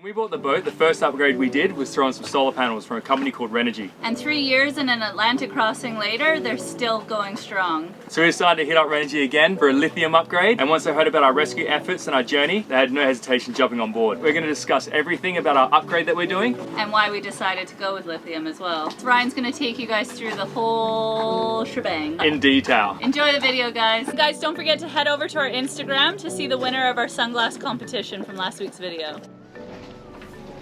When we bought the boat, the first upgrade we did was throw on some solar panels from a company called Renogy. And 3 years and an Atlantic crossing later, they're still going strong. So we decided to hit up Renogy again for a lithium upgrade. And once they heard about our rescue efforts and our journey, they had no hesitation jumping on board. We're going to discuss everything about our upgrade that we're doing. And why we decided to go with lithium as well. So Ryan's going to take you guys through the whole shebang. In detail. Enjoy the video, guys. Guys, don't forget to head over to our Instagram to see the winner of our sunglass competition from last week's video.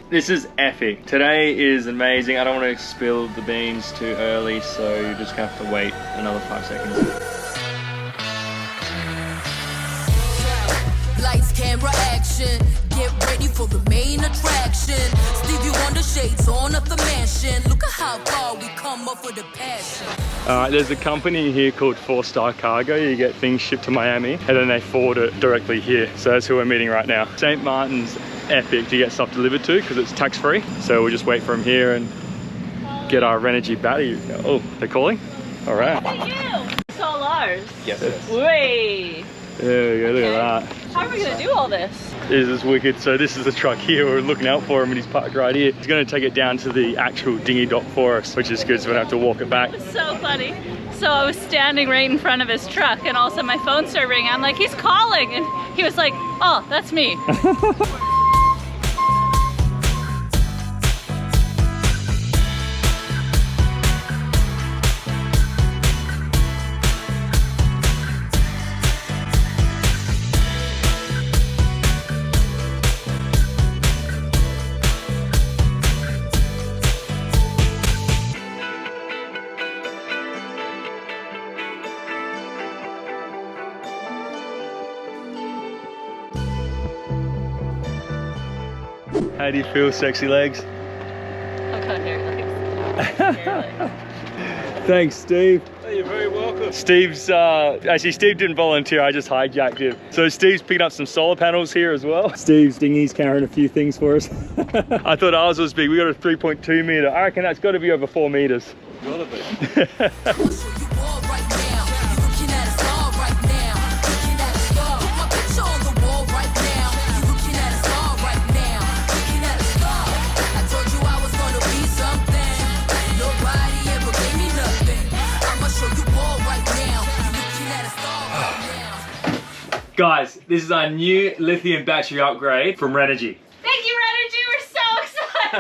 This is epic. Today is amazing. I don't want to spill the beans too early, so you're just going to have to wait another 5 seconds. Lights, camera, action. Get ready for the main attraction. Stevie Wonder shades on at the mansion. Look at how far we come up with a passion. Alright, there's a company here called 4-Star Cargo. You get things shipped to Miami and then they forward it directly here. So that's who we're meeting right now. St. Martin's epic to get stuff delivered to because it's tax-free. So we'll just wait for them here and get our Renogy battery. Oh, they're calling? Alright. Look at you! It's all ours. Yes, yes. Way! There we go, look at that. How are we going to do all this? This is wicked. So this is the truck here. We're looking out for him and he's parked right here. He's going to take it down to the actual dinghy dock for us, which is good, so we don't have to walk it back. It's so funny. So I was standing right in front of his truck and all of a sudden my phone started ringing. I'm like, he's calling. And he was like, oh, that's me. How do you feel, sexy legs? I've got hair legs. Thanks, Steve. Oh, you're very welcome. Steve's, actually Steve didn't volunteer, I just hijacked him. So Steve's picking up some solar panels here as well. Steve's dinghy's carrying a few things for us. I thought ours was big, we got a 3.2 meter. I reckon that's gotta be over 4 meters. Gotta be. Guys, this is our new lithium battery upgrade from Renogy. Thank you, Renogy. We're so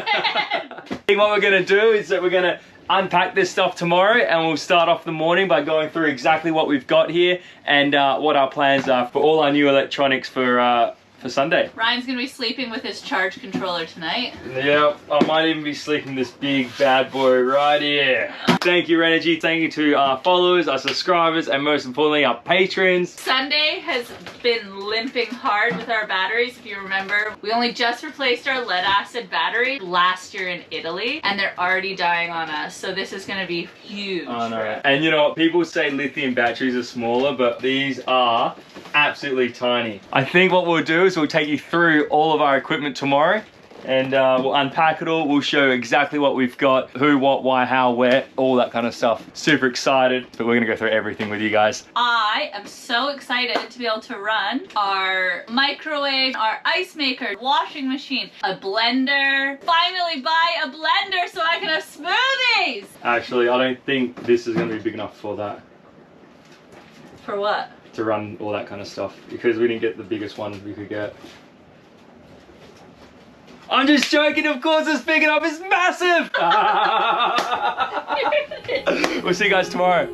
excited. What we're gonna do is that we're gonna unpack this stuff tomorrow and we'll start off the morning by going through exactly what we've got here and what our plans are for all our new electronics for Sunday. Ryan's gonna be sleeping with his charge controller tonight. Yeah, I might even be sleeping this big bad boy right here. Thank you, Renogy. Thank you to our followers, our subscribers, and most importantly, our patrons. Sunday has been limping hard with our batteries. If you remember, we only just replaced our lead acid battery last year in Italy, and they're already dying on us. So this is gonna be huge. I know. And you know what? People say lithium batteries are smaller, but these are absolutely tiny. I think what we'll do is we'll take you through all of our equipment tomorrow and we'll unpack it all. We'll show exactly what we've got, who, what, why, how, where, all that kind of stuff. Super excited, but we're gonna go through everything with you guys. I am so excited to be able to run our microwave, our ice maker, washing machine, a blender, finally buy a blender so I can have smoothies. Actually, I don't think this is gonna be big enough for that. For what? To run all that kind of stuff, because we didn't get the biggest one we could get. I'm just joking, of course it's big enough, it's massive! We'll see you guys tomorrow.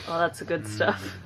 Oh, that's the good stuff.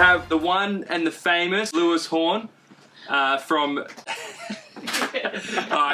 have the one and the famous Lewis Horn from...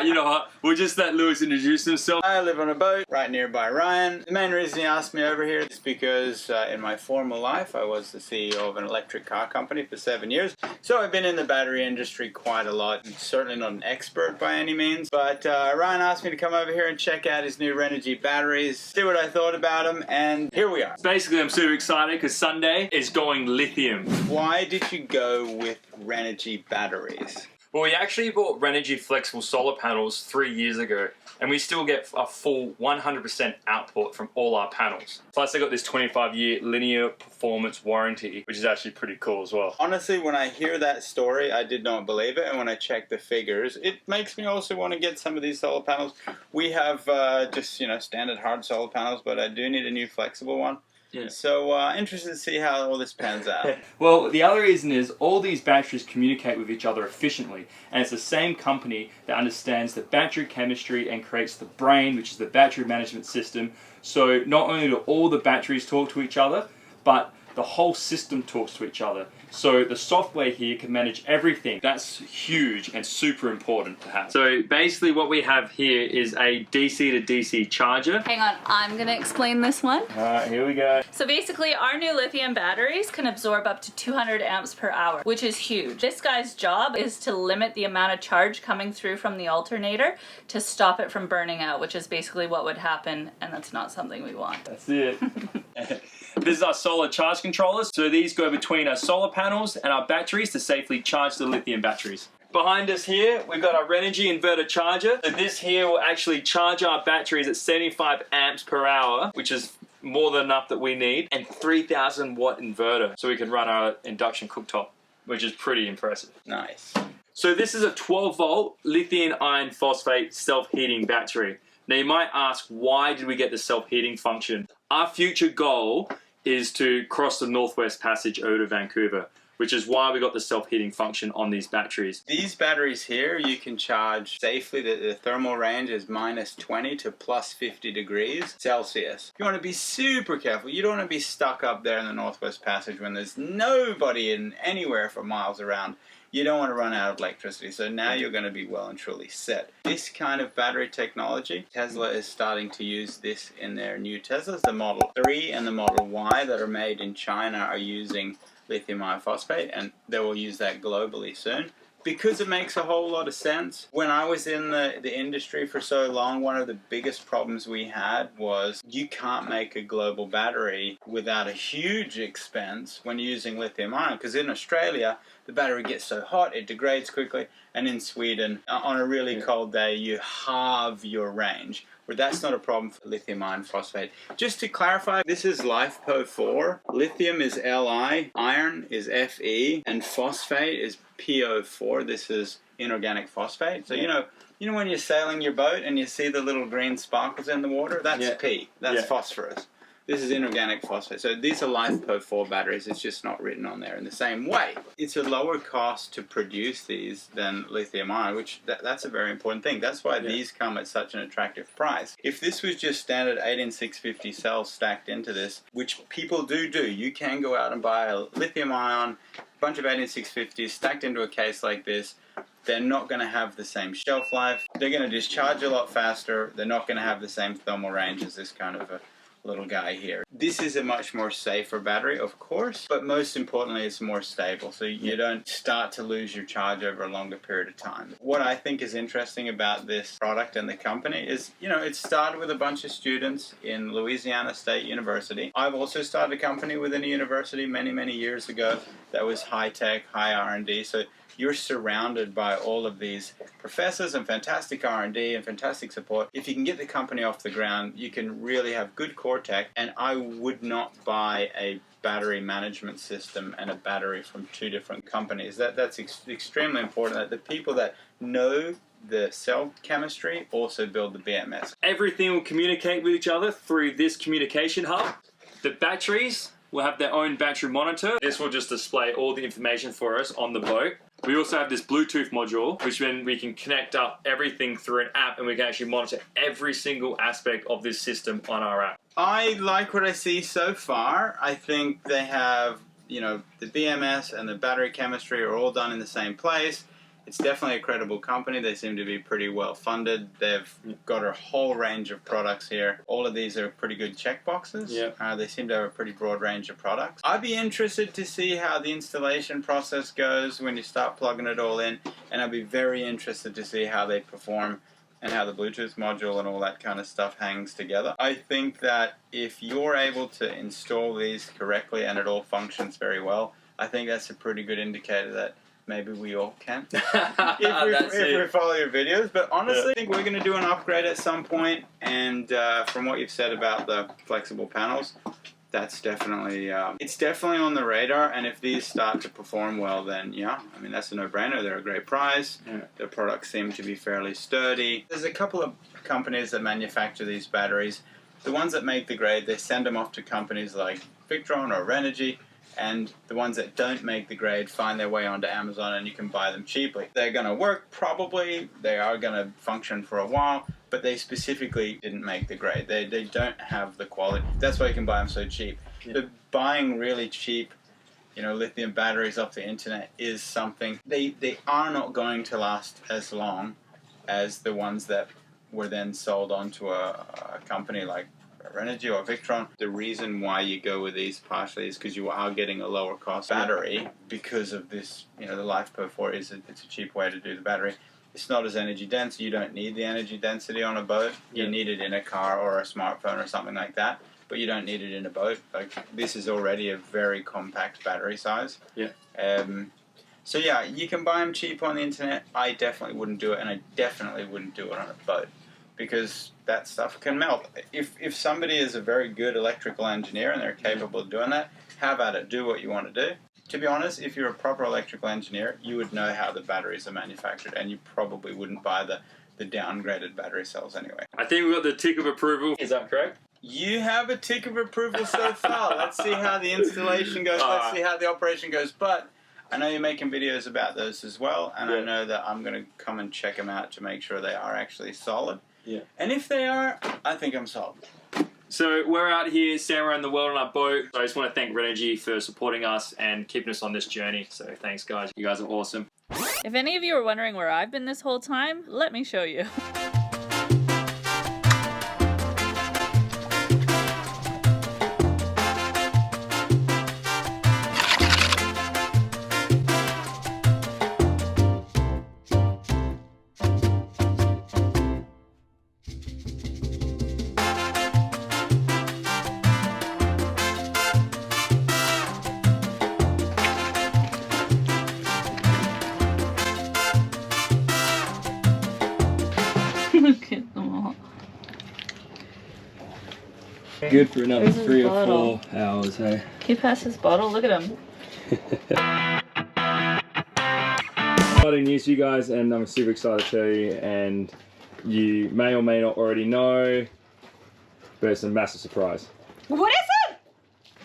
you know what? We'll just let Lewis introduce himself. I live on a boat right nearby Ryan. The main reason he asked me over here is because in my former life I was the CEO of an electric car company for 7 years. So I've been in the battery industry quite a lot. I'm certainly not an expert by any means. But Ryan asked me to come over here and check out his new Renogy batteries, see what I thought about them, and here we are. Basically, I'm super excited because Sunday is going lithium. Why did you go with Renogy batteries? Well, we actually bought Renogy flexible solar panels 3 years ago, and we still get a full 100% output from all our panels. Plus, I got this 25-year linear performance warranty, which is actually pretty cool as well. Honestly, when I hear that story, I did not believe it, and when I check the figures, it makes me also want to get some of these solar panels. We have just, you know, standard hard solar panels, but I do need a new flexible one. Yeah. So interested to see how all this pans out. Well, the other reason is all these batteries communicate with each other efficiently, and it's the same company that understands the battery chemistry and creates the brain, which is the battery management system. So not only do all the batteries talk to each other, but the whole system talks to each other. So the software here can manage everything. That's huge and super important to have. So basically what we have here is a DC to DC charger. Hang on, I'm gonna explain this one. Alright, here we go. So basically our new lithium batteries can absorb up to 200 amps per hour, which is huge. This guy's job is to limit the amount of charge coming through from the alternator to stop it from burning out, which is basically what would happen, and that's not something we want. That's it. This is our solar charge controllers. So these go between our solar panels and our batteries to safely charge the lithium batteries. Behind us here, we've got our Renogy inverter charger. So this here will actually charge our batteries at 75 amps per hour, which is more than enough that we need, and 3,000 watt inverter. So we can run our induction cooktop, which is pretty impressive. Nice. So this is a 12 volt lithium iron phosphate self-heating battery. Now you might ask, why did we get the self-heating function? Our future goal is to cross the Northwest Passage over to Vancouver, which is why we got the self-heating function on these batteries. These batteries here, you can charge safely. The thermal range is -20 to +50 degrees Celsius. You want to be super careful. You don't want to be stuck up there in the Northwest Passage when there's nobody in anywhere for miles around. You don't want to run out of electricity, so now you're going to be well and truly set. This kind of battery technology, Tesla is starting to use this in their new Teslas. The Model 3 and the Model Y that are made in China are using lithium iron phosphate, and they will use that globally soon. Because it makes a whole lot of sense. When I was in the industry for so long, one of the biggest problems we had was you can't make a global battery without a huge expense when using lithium ion. Because in Australia, the battery gets so hot, it degrades quickly. And in Sweden, on a really cold day, you halve your range. Where that's not a problem for lithium iron phosphate. Just to clarify, this is LiFePO4. Lithium is Li, iron is Fe, and phosphate is PO4. This is inorganic phosphate. So you know when you're sailing your boat and you see the little green sparkles in the water? That's P. That's phosphorus. This is inorganic phosphate. So these are LiFePO4 batteries. It's just not written on there in the same way. It's a lower cost to produce these than lithium ion, which that's a very important thing. That's why these come at such an attractive price. If this was just standard 18650 cells stacked into this, which people do, you can go out and buy a lithium ion, bunch of 18650s stacked into a case like this. They're not going to have the same shelf life. They're going to discharge a lot faster. They're not going to have the same thermal range as this kind of a little guy here. This is a much more safer battery, of course, but most importantly, it's more stable, so you don't start to lose your charge over a longer period of time. What I think is interesting about this product and the company is, it started with a bunch of students in Louisiana State University. I've also started a company within a university many, many years ago that was high-tech, high R&D, so you're surrounded by all of these professors and fantastic R&D and fantastic support. If you can get the company off the ground, you can really have good core tech, and I would not buy a battery management system and a battery from two different companies. That's extremely important, that the people that know the cell chemistry also build the BMS. Everything will communicate with each other through this communication hub. The batteries will have their own battery monitor. This will just display all the information for us on the boat. We also have this Bluetooth module, which then we can connect up everything through an app, and we can actually monitor every single aspect of this system on our app. I like what I see so far. I think they have, you know, the BMS and the battery chemistry are all done in the same place. It's definitely a credible company. They seem to be pretty well funded. They've got a whole range of products here. All of these are pretty good check boxes. Yeah. They seem to have a pretty broad range of products. I'd be interested to see how the installation process goes when you start plugging it all in, and I'd be very interested to see how they perform and how the Bluetooth module and all that kind of stuff hangs together. I think that if you're able to install these correctly and it all functions very well, I think that's a pretty good indicator that maybe we all can, if we follow your videos. But honestly, I think we're going to do an upgrade at some point, and from what you've said about the flexible panels, that's definitely, it's definitely on the radar, and if these start to perform well, then yeah, I mean, that's a no-brainer. They're a great price. The products seem to be fairly sturdy. There's a couple of companies that manufacture these batteries. The ones that make the grade, they send them off to companies like Victron or Renogy, and the ones that don't make the grade find their way onto Amazon and you can buy them cheaply. They're going to work, probably. They are going to function for a while, but they specifically didn't make the grade. They don't have the quality. That's why you can buy them so cheap. The buying really cheap, you know, lithium batteries off the internet is something. They are not going to last as long as the ones that were then sold onto a company like Renogy or Victron. The reason why you go with these partially is because you are getting a lower cost battery because of this, you know, the LiFePO4 it's a cheap way to do the battery. It's not as energy dense. You don't need the energy density on a boat. You need it in a car or a smartphone or something like that, but you don't need it in a boat. Like, this is already a very compact battery size. So yeah, you can buy them cheap on the internet. I definitely wouldn't do it, and I definitely wouldn't do it on a boat, because that stuff can melt. If somebody is a very good electrical engineer and they're capable of doing that, have at it. Do what you want to do. To be honest, if you're a proper electrical engineer, you would know how the batteries are manufactured, and you probably wouldn't buy the downgraded battery cells anyway. I think we got the tick of approval. Is that correct? You have a tick of approval so far. Let's see how the installation goes. Let's see how the operation goes. But I know you're making videos about those as well, and I know that I'm going to come and check them out to make sure they are actually solid. And if they are, I think I'm sold. So we're out here sailing around the world on our boat. So I just want to thank Renogy for supporting us and keeping us on this journey. So thanks, guys. You guys are awesome. If any of you are wondering where I've been this whole time, let me show you. Look at them all. Good for another There's his 3 or bottle. 4 hours, hey? Can you pass his bottle? Look at him. Exciting news, you guys, and I'm super excited to tell you, and you may or may not already know, but it's a massive surprise. What is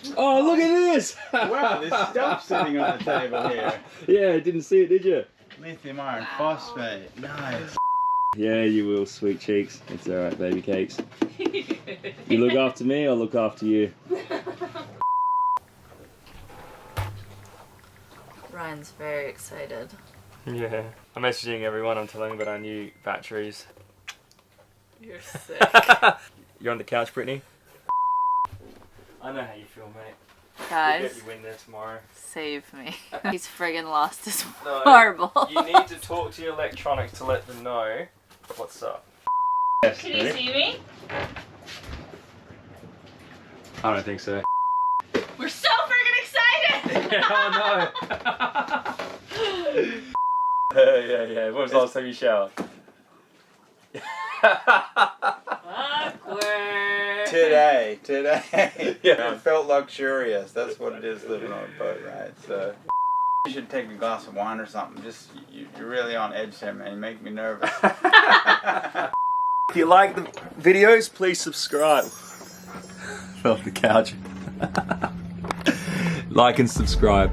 it? Oh, look at this! Wow, there's stuff sitting on the table here. Yeah, didn't see it, did you? Lithium iron phosphate. Nice. Yeah, you will, sweet cheeks. It's alright, baby cakes. You look after me, I'll look after you. Ryan's very excited. Yeah. I'm messaging everyone, I'm telling them about our new batteries. You're sick. You're on the couch, Brittany? I know how you feel, mate. Guys, We'll get you in there tomorrow. save me. He's friggin' lost his No, marble. You need to talk to your electronics to let them know what's up. Yes, Can you see me? I don't think so. We're so friggin' excited! Oh no! Yeah. When was the last time you showered? Awkward. Today. Yeah. It felt luxurious. That's what it is living on a boat, right? So you should take a glass of wine or something. Just you're really on edge there, man. You make me nervous. If you like the videos, please subscribe. Fell off the couch. Like and subscribe.